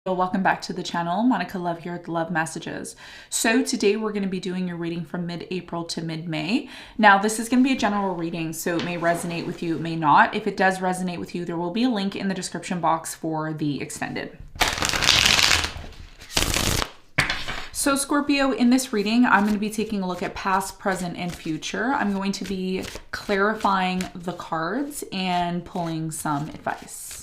Welcome back to the channel. Monica Love here at the Love Messages. So today we're going to be doing your reading from mid-April to mid-May. Now this is going to be a general reading, so it may resonate with you, it may not. If it does resonate with you, there will be a link in the description box for the extended. So Scorpio, in this reading, I'm going to be taking a look at past, present, and future. I'm going to be clarifying the cards and pulling some advice.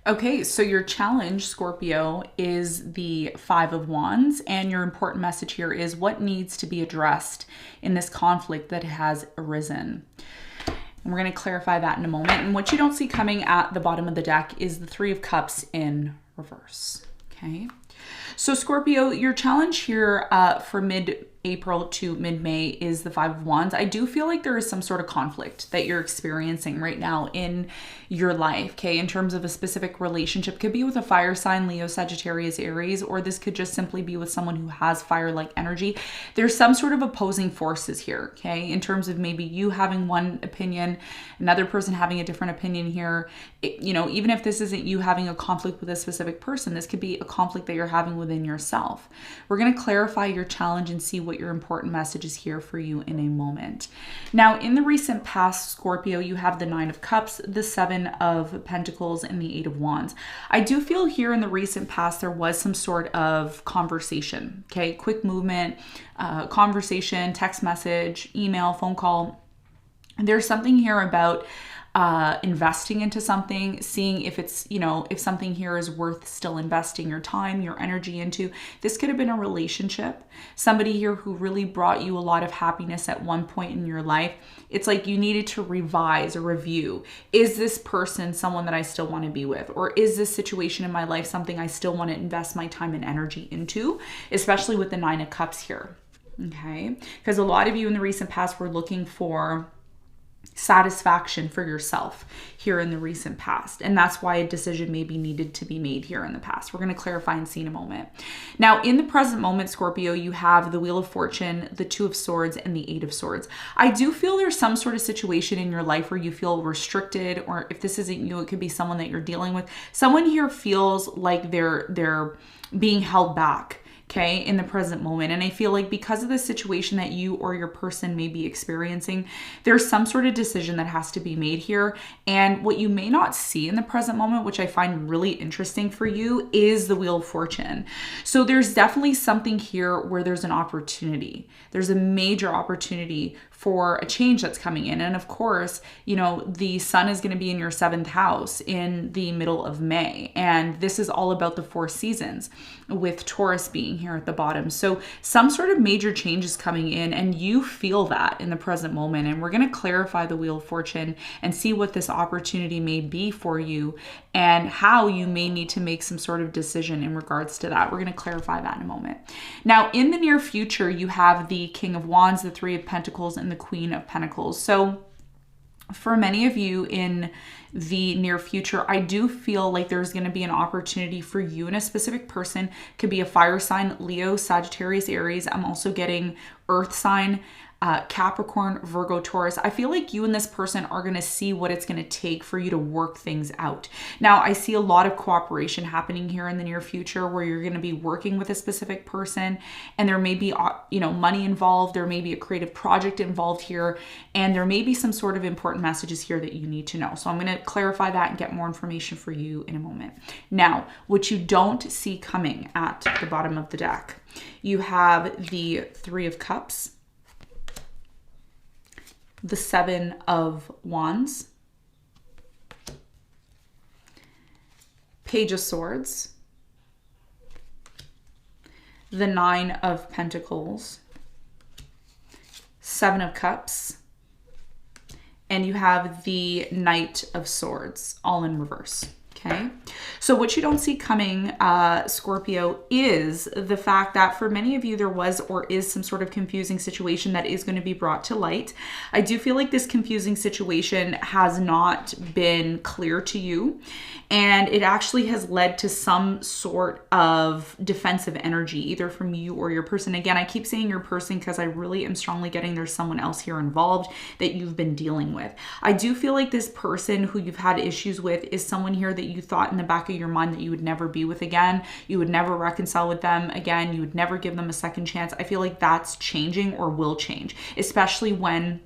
Okay, so your challenge, Scorpio, is the Five of Wands, and your important message here is what needs to be addressed in this conflict that has arisen. And we're going to clarify that in a moment. And what you don't see coming at the bottom of the deck is the Three of Cups in reverse. Okay, so Scorpio, your challenge here for mid-April to mid-May is the Five of Wands. I do feel like there is some sort of conflict that you're experiencing right now in your life, okay, in terms of a specific relationship. Could be with a fire sign, Leo, Sagittarius, Aries, or this could just simply be with someone who has fire-like energy. There's some sort of opposing forces here, okay, in terms of maybe you having one opinion, another person having a different opinion here. You know, even if this isn't you having a conflict with a specific person, this could be a conflict that you're having within yourself. We're going to clarify your challenge and see what your important message is here for you in a moment. Now, in the recent past, Scorpio, you have the Nine of Cups, the Seven of Pentacles, and the Eight of Wands. I do feel here in the recent past there was some sort of conversation, okay? Quick movement, conversation, text message, email, phone call. There's something here about investing into something, seeing if it's, you know, if something here is worth still investing your time, your energy into. This could have been a relationship, somebody here who really brought you a lot of happiness at one point in your life. It's like you needed to revise or review. Is this person someone that I still want to be with? Or is this situation in my life something I still want to invest my time and energy into, especially with the Nine of Cups here? Okay, because a lot of you in the recent past were looking for satisfaction for yourself here in the recent past, and that's why a decision maybe needed to be made here in the past. We're going to clarify and see in a moment. Now, in the present moment, Scorpio, you have the Wheel of Fortune, the Two of Swords, and the Eight of Swords. I do feel there's some sort of situation in your life where you feel restricted, or if this isn't you, it could be someone that you're dealing with. Someone here feels like they're being held back, okay, in the present moment. And I feel like because of the situation that you or your person may be experiencing, there's some sort of decision that has to be made here. And what you may not see in the present moment, which I find really interesting for you, is the Wheel of Fortune. So there's definitely something here where there's an opportunity. There's a major opportunity for a change that's coming in. And of course, you know, the sun is going to be in your 7th house in the middle of May. And this is all about the 4 seasons, with Taurus being here at the bottom. So some sort of major change is coming in, and you feel that in the present moment. And we're going to clarify the Wheel of Fortune and see what this opportunity may be for you and how you may need to make some sort of decision in regards to that. We're going to clarify that in a moment. Now, in the near future, you have the King of Wands, the Three of Pentacles, and the Queen of Pentacles. So for many of you in the near future, I do feel like there's going to be an opportunity for you and a specific person. Could be a fire sign, Leo, Sagittarius, Aries. I'm also getting earth sign, Capricorn, Virgo, Taurus. I feel like you and this person are going to see what it's going to take for you to work things out. Now, I see a lot of cooperation happening here in the near future where you're going to be working with a specific person, and there may be, you know, money involved. There may be a creative project involved here, and there may be some sort of important messages here that you need to know. So I'm going to clarify that and get more information for you in a moment. Now, what you don't see coming at the bottom of the deck, you have the Three of Cups, the Seven of Wands, Page of Swords, the Nine of Pentacles, Seven of Cups, and you have the Knight of Swords, all in reverse. Okay, So what you don't see coming, Scorpio, is the fact that for many of you, there was or is some sort of confusing situation that is going to be brought to light. I do feel like this confusing situation has not been clear to you, and it actually has led to some sort of defensive energy, either from you or your person. Again, I keep saying your person because I really am strongly getting there's someone else here involved that you've been dealing with. I do feel like this person who you've had issues with is someone here that you thought in the back of your mind that you would never be with again. You would never reconcile with them again. You would never give them a second chance. I feel like that's changing or will change, especially when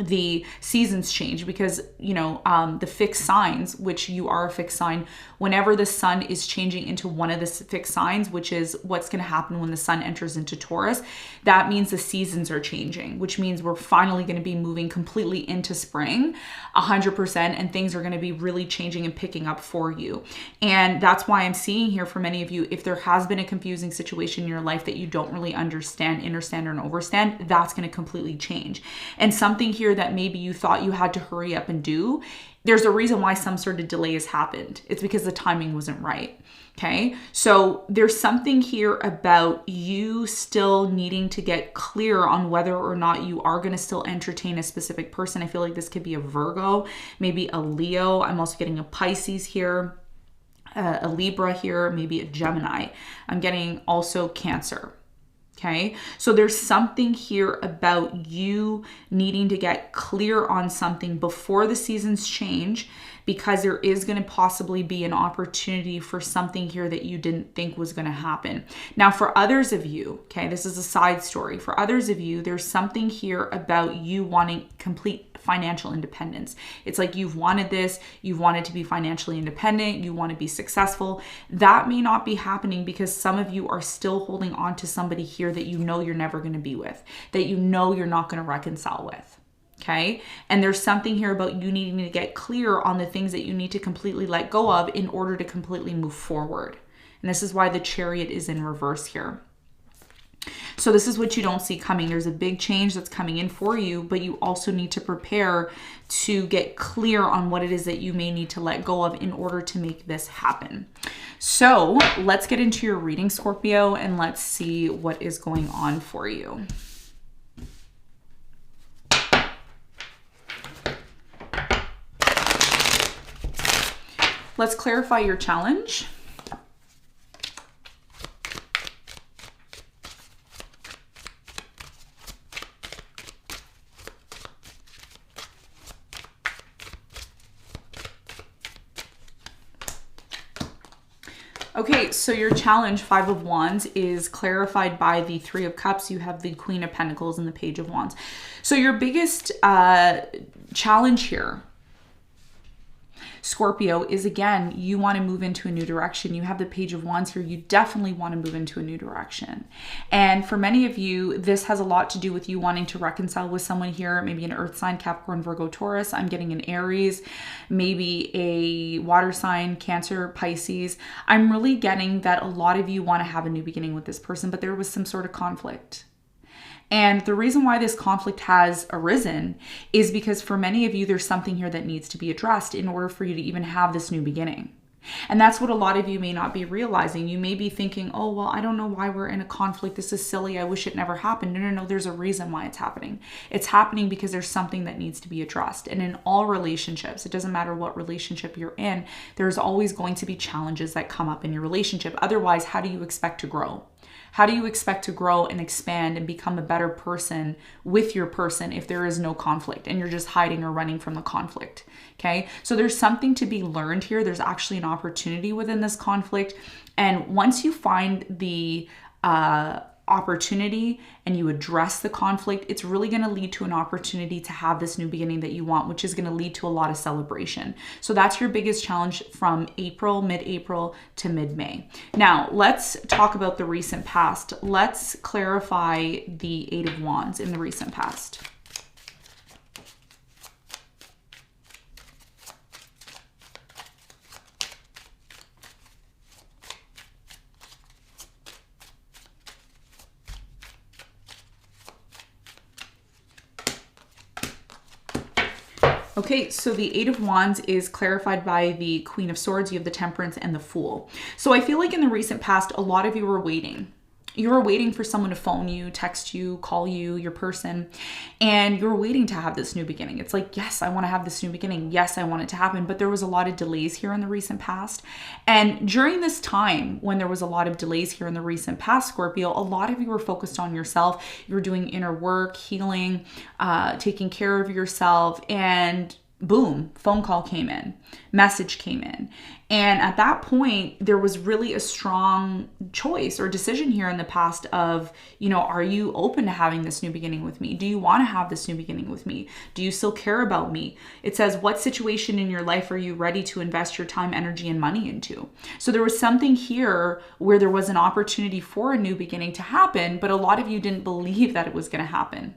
the seasons change, because the fixed signs, which you are a fixed sign, whenever the sun is changing into one of the fixed signs, which is what's going to happen when the sun enters into Taurus, that means the seasons are changing, which means we're finally going to be moving completely into spring 100%, and things are going to be really changing and picking up for you. And that's why I'm seeing here for many of you, if there has been a confusing situation in your life that you don't really understand, understand, or overstand, that's going to completely change. And something here that maybe you thought you had to hurry up and do, there's a reason why some sort of delay has happened. It's because the timing wasn't right. Okay. So there's something here about you still needing to get clear on whether or not you are going to still entertain a specific person. I feel like this could be a Virgo, maybe a Leo. I'm also getting a Pisces here, a Libra here, maybe a Gemini. I'm getting also Cancer. Okay, so there's something here about you needing to get clear on something before the seasons change, because there is going to possibly be an opportunity for something here that you didn't think was going to happen. Now, for others of you, okay, this is a side story. For others of you, there's something here about you wanting complete financial independence. It's like you've wanted this, you've wanted to be financially independent, you want to be successful. That may not be happening because some of you are still holding on to somebody here that you know you're never going to be with, that you know you're not going to reconcile with. Okay. And there's something here about you needing to get clear on the things that you need to completely let go of in order to completely move forward. And this is why the Chariot is in reverse here. So this is what you don't see coming. There's a big change that's coming in for you, but you also need to prepare to get clear on what it is that you may need to let go of in order to make this happen. So let's get into your reading, Scorpio, and let's see what is going on for you. Let's clarify your challenge. Okay, so your challenge, Five of Wands, is clarified by the Three of Cups. You have the Queen of Pentacles and the Page of Wands. So your biggest challenge here, Scorpio, is again, you want to move into a new direction. You have the Page of Wands here. You definitely want to move into a new direction. And for many of you, this has a lot to do with you wanting to reconcile with someone here, maybe an earth sign, Capricorn, Virgo, Taurus. I'm getting an Aries, maybe a water sign, Cancer, Pisces. I'm really getting that a lot of you want to have a new beginning with this person, but there was some sort of conflict. And the reason why this conflict has arisen is because for many of you, there's something here that needs to be addressed in order for you to even have this new beginning. And that's what a lot of you may not be realizing. You may be thinking, oh, well, I don't know why we're in a conflict. This is silly. I wish it never happened. No, there's a reason why it's happening. It's happening because there's something that needs to be addressed. And in all relationships, it doesn't matter what relationship you're in, there's always going to be challenges that come up in your relationship. Otherwise, how do you expect to grow? How do you expect to grow and expand and become a better person with your person if there is no conflict and you're just hiding or running from the conflict? Okay, so there's something to be learned here. There's actually an opportunity within this conflict. And once you find the opportunity and you address the conflict, it's really going to lead to an opportunity to have this new beginning that you want, which is going to lead to a lot of celebration. So that's your biggest challenge from April, mid-April to mid-May. Now, let's talk about the recent past. Let's clarify the Eight of Wands in the recent past. Okay, so the Eight of Wands is clarified by the Queen of Swords. You have the Temperance and the Fool. So I feel like in the recent past, a lot of you were waiting. You were waiting for someone to phone you, text you, call you, your person, and you're waiting to have this new beginning. It's like, yes, I want to have this new beginning. Yes, I want it to happen. But there was a lot of delays here in the recent past. And during this time, when there was a lot of delays here in the recent past, Scorpio, a lot of you were focused on yourself. You were doing inner work, healing, taking care of yourself, and boom, phone call came in, message came in. And at that point, there was really a strong choice or decision here in the past of, are you open to having this new beginning with me? Do you want to have this new beginning with me? Do you still care about me? It says, what situation in your life are you ready to invest your time, energy, and money into? So there was something here where there was an opportunity for a new beginning to happen, but a lot of you didn't believe that it was going to happen.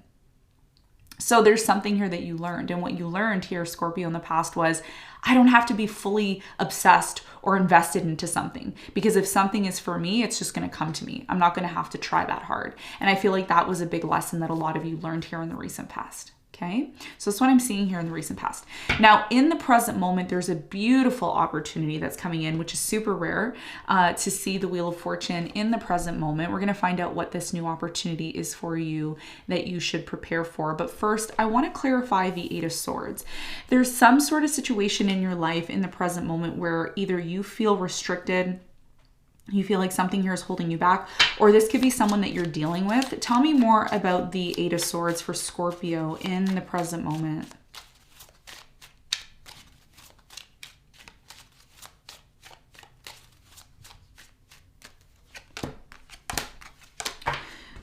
So there's something here that you learned. And what you learned here, Scorpio, in the past was, I don't have to be fully obsessed or invested into something, because if something is for me, it's just going to come to me. I'm not going to have to try that hard. And I feel like that was a big lesson that a lot of you learned here in the recent past. Okay, so that's what I'm seeing here in the recent past. Now, in the present moment, there's a beautiful opportunity that's coming in, which is super rare to see the Wheel of Fortune in the present moment. We're going to find out what this new opportunity is for you that you should prepare for. But first, I want to clarify the Eight of Swords. There's some sort of situation in your life in the present moment where either you feel restricted, you feel like something here is holding you back, or this could be someone that you're dealing with. Tell me more about the Eight of Swords for Scorpio in the present moment.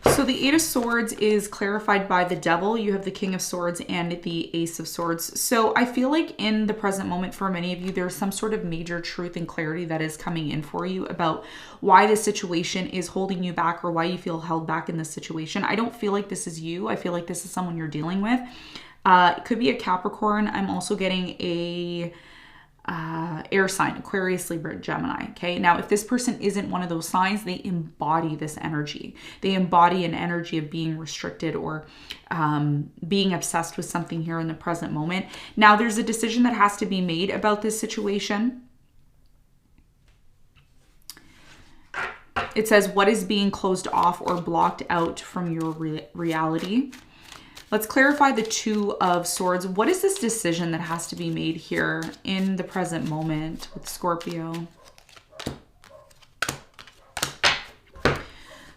So the Eight of Swords is clarified by the Devil. You have the King of Swords and the Ace of Swords. So I feel like in the present moment for many of you, there's some sort of major truth and clarity that is coming in for you about why this situation is holding you back or why you feel held back in this situation. I don't feel like this is you. I feel like this is someone you're dealing with. It could be a Capricorn. I'm also getting a air sign, Aquarius, Libra, Gemini. Okay. Now, if this person isn't one of those signs, they embody this energy. They embody an energy of being restricted or being obsessed with something here in the present moment. Now, there's a decision that has to be made about this situation. It says, what is being closed off or blocked out from your reality? Let's clarify the Two of Swords. What is this decision that has to be made here in the present moment with Scorpio?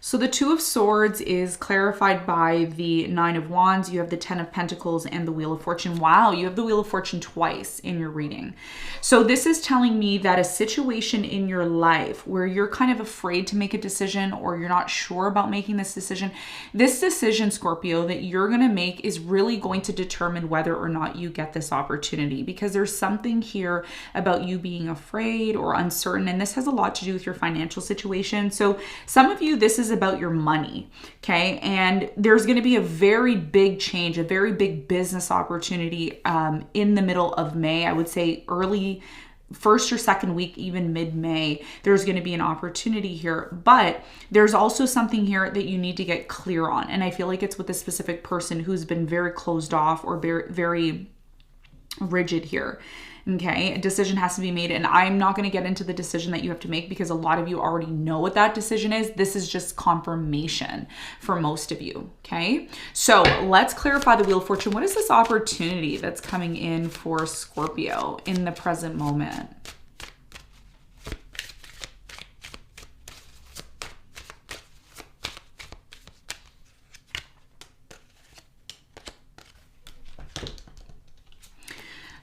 So the Two of Swords is clarified by the Nine of Wands. You have the Ten of Pentacles and the Wheel of Fortune. Wow, you have the Wheel of Fortune twice in your reading. So this is telling me that a situation in your life where you're kind of afraid to make a decision or you're not sure about making this decision, Scorpio, that you're going to make is really going to determine whether or not you get this opportunity, because there's something here about you being afraid or uncertain. And this has a lot to do with your financial situation. So some of you, this is about your money, okay? And there's going to be a very big change, a very big business opportunity in the middle of May. I would say early first or second week, even mid-May, there's going to be an opportunity here. But there's also something here that you need to get clear on. And I feel like it's with a specific person who's been very closed off or very, very rigid here. Okay, a decision has to be made, and I'm not going to get into the decision that you have to make because a lot of you already know what that decision is. This is just confirmation for most of you. Okay, so let's clarify the Wheel of Fortune. What is this opportunity that's coming in for Scorpio in the present moment?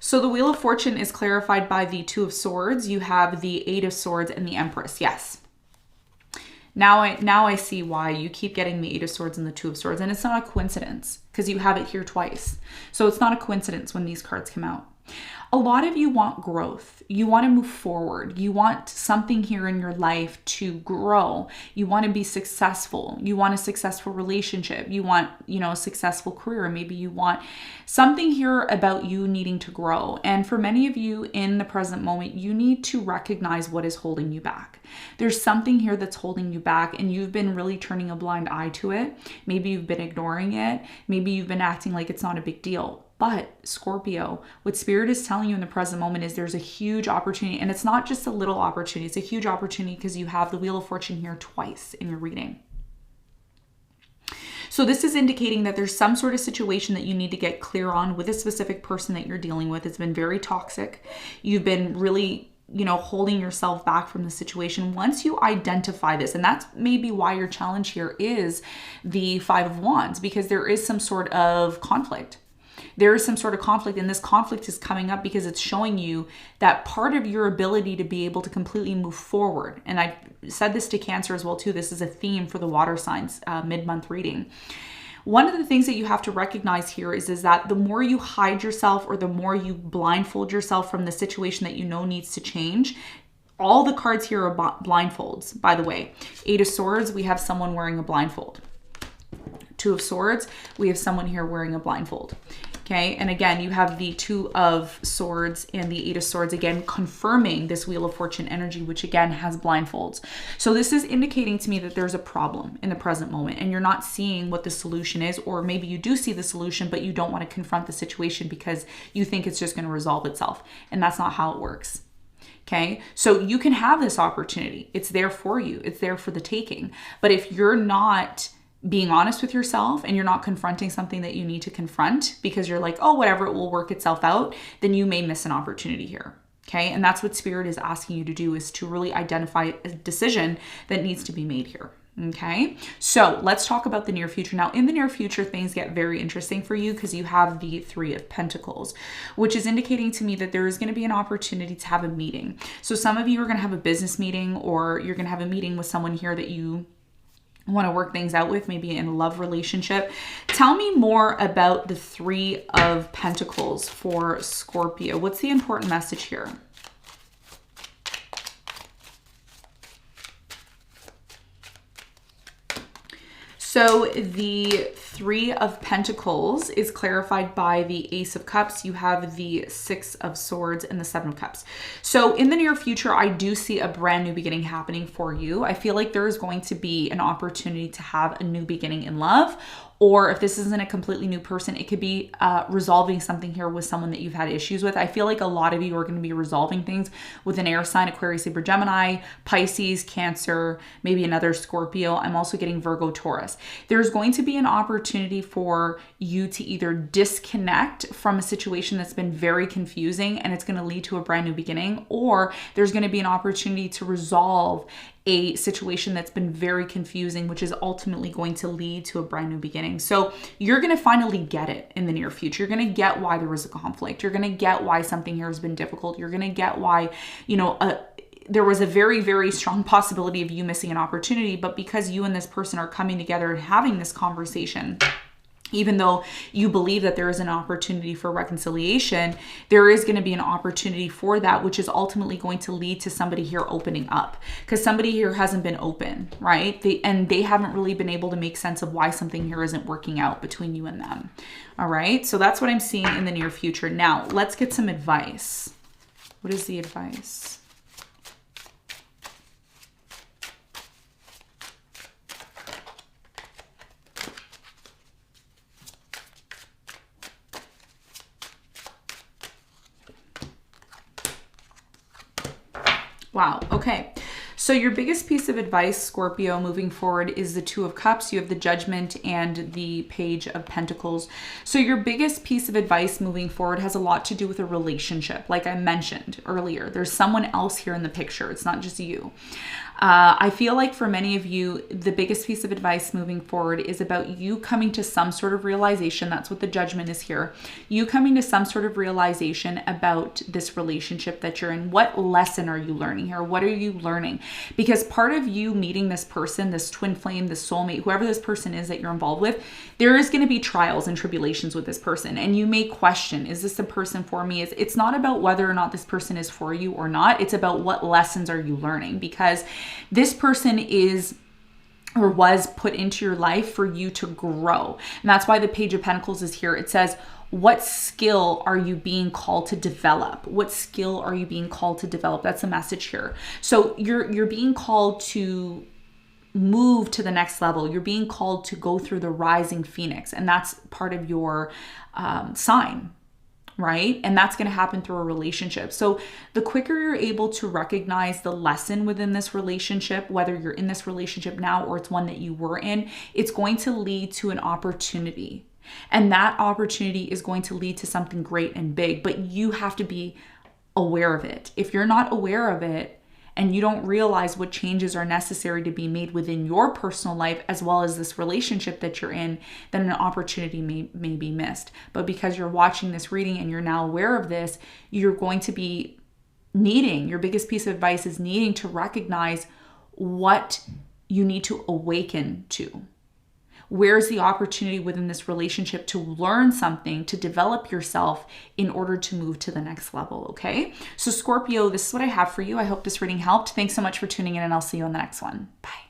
So the Wheel of Fortune is clarified by the Two of Swords. You have the Eight of Swords and the Empress. Yes. Now I see why you keep getting the Eight of Swords and the Two of Swords. And it's not a coincidence because you have it here twice. So it's not a coincidence when these cards come out. A lot of you want growth. You want to move forward. You want something here in your life to grow. You want to be successful. You want a successful relationship. You want, a successful career. Maybe you want something here about you needing to grow. And for many of you in the present moment, you need to recognize what is holding you back. There's something here that's holding you back and you've been really turning a blind eye to it. Maybe you've been ignoring it. Maybe you've been acting like it's not a big deal. But Scorpio, what Spirit is telling you in the present moment is there's a huge opportunity, and it's not just a little opportunity, it's a huge opportunity because you have the Wheel of Fortune here twice in your reading. So this is indicating that there's some sort of situation that you need to get clear on with a specific person that you're dealing with. It's been very toxic. You've been really, holding yourself back from the situation. Once you identify this, and that's maybe why your challenge here is the Five of Wands, because there is some sort of conflict. There is some sort of conflict, and this conflict is coming up because it's showing you that part of your ability to be able to completely move forward. And I said this to Cancer as well too. This is a theme for the water signs mid-month reading. One of the things that you have to recognize here is that the more you hide yourself or the more you blindfold yourself from the situation that you know needs to change, all the cards here are blindfolds, by the way. Eight of Swords, we have someone wearing a blindfold. Two of Swords, we have someone here wearing a blindfold. Okay, and again, you have the Two of Swords and the Eight of Swords, again, confirming this Wheel of Fortune energy, which again has blindfolds. So this is indicating to me that there's a problem in the present moment and you're not seeing what the solution is, or maybe you do see the solution, but you don't want to confront the situation because you think it's just going to resolve itself. And that's not how it works. Okay, so you can have this opportunity. It's there for you. It's there for the taking. But if you're not being honest with yourself and you're not confronting something that you need to confront because you're like, oh, whatever, it will work itself out, then you may miss an opportunity here. Okay, and that's what Spirit is asking you to do, is to really identify a decision that needs to be made here. Okay, so let's talk about the near future. Now, in the near future, things get very interesting for you because you have the Three of Pentacles, which is indicating to me that there is going to be an opportunity to have a meeting. So some of you are going to have a business meeting, or you're going to have a meeting with someone here that you want to work things out with, maybe in a love relationship. Tell me more about the Three of Pentacles for Scorpio. What's the important message here? So the Three of Pentacles is clarified by the Ace of Cups. You have the Six of Swords and the Seven of Cups. So in the near future, I do see a brand new beginning happening for you. I feel like there is going to be an opportunity to have a new beginning in love, or if this isn't a completely new person, it could be resolving something here with someone that you've had issues with. I feel like a lot of you are going to be resolving things with an air sign: Aquarius, Libra, Gemini, Pisces, Cancer, maybe another Scorpio. I'm also getting Virgo, Taurus. There's going to be an opportunity for you to either disconnect from a situation that's been very confusing and it's going to lead to a brand new beginning, or there's going to be an opportunity to resolve a situation that's been very confusing, which is ultimately going to lead to a brand new beginning. So you're going to finally get it in the near future. You're going to get why there was a conflict. You're going to get why something here has been difficult. You're going to get why, there was a very, very strong possibility of you missing an opportunity, but because you and this person are coming together and having this conversation, even though you believe that there is an opportunity for reconciliation, there is going to be an opportunity for that, which is ultimately going to lead to somebody here opening up, because somebody here hasn't been open, right? They haven't really been able to make sense of why something here isn't working out between you and them. All right. So that's what I'm seeing in the near future. Now let's get some advice. What is the advice? Wow. Okay. So your biggest piece of advice, Scorpio, moving forward is the Two of Cups. You have the Judgment and the Page of Pentacles. So your biggest piece of advice moving forward has a lot to do with a relationship. Like I mentioned earlier, there's someone else here in the picture. It's not just you. I feel like for many of you, the biggest piece of advice moving forward is about you coming to some sort of realization. That's what the Judgment is here. You coming to some sort of realization about this relationship that you're in. What lesson are you learning here? What are you learning? Because part of you meeting this person, this twin flame, this soulmate, whoever this person is that you're involved with, there is going to be trials and tribulations with this person. And you may question, is this the person for me? It's not about whether or not this person is for you or not. It's about what lessons are you learning, because this person is or was put into your life for you to grow. And that's why the Page of Pentacles is here. It says, what skill are you being called to develop? What skill are you being called to develop? That's the message here. So you're being called to move to the next level. You're being called to go through the rising phoenix, and that's part of your sign, right? And that's going to happen through a relationship. So the quicker you're able to recognize the lesson within this relationship, whether you're in this relationship now or it's one that you were in, it's going to lead to an opportunity. And that opportunity is going to lead to something great and big, but you have to be aware of it. If you're not aware of it, and you don't realize what changes are necessary to be made within your personal life as well as this relationship that you're in, then an opportunity may be missed. But because you're watching this reading and you're now aware of this, you're going to be needing, your biggest piece of advice is needing to recognize what you need to awaken to. Where's the opportunity within this relationship to learn something, to develop yourself in order to move to the next level, okay? So Scorpio, this is what I have for you. I hope this reading helped. Thanks so much for tuning in, and I'll see you on the next one. Bye.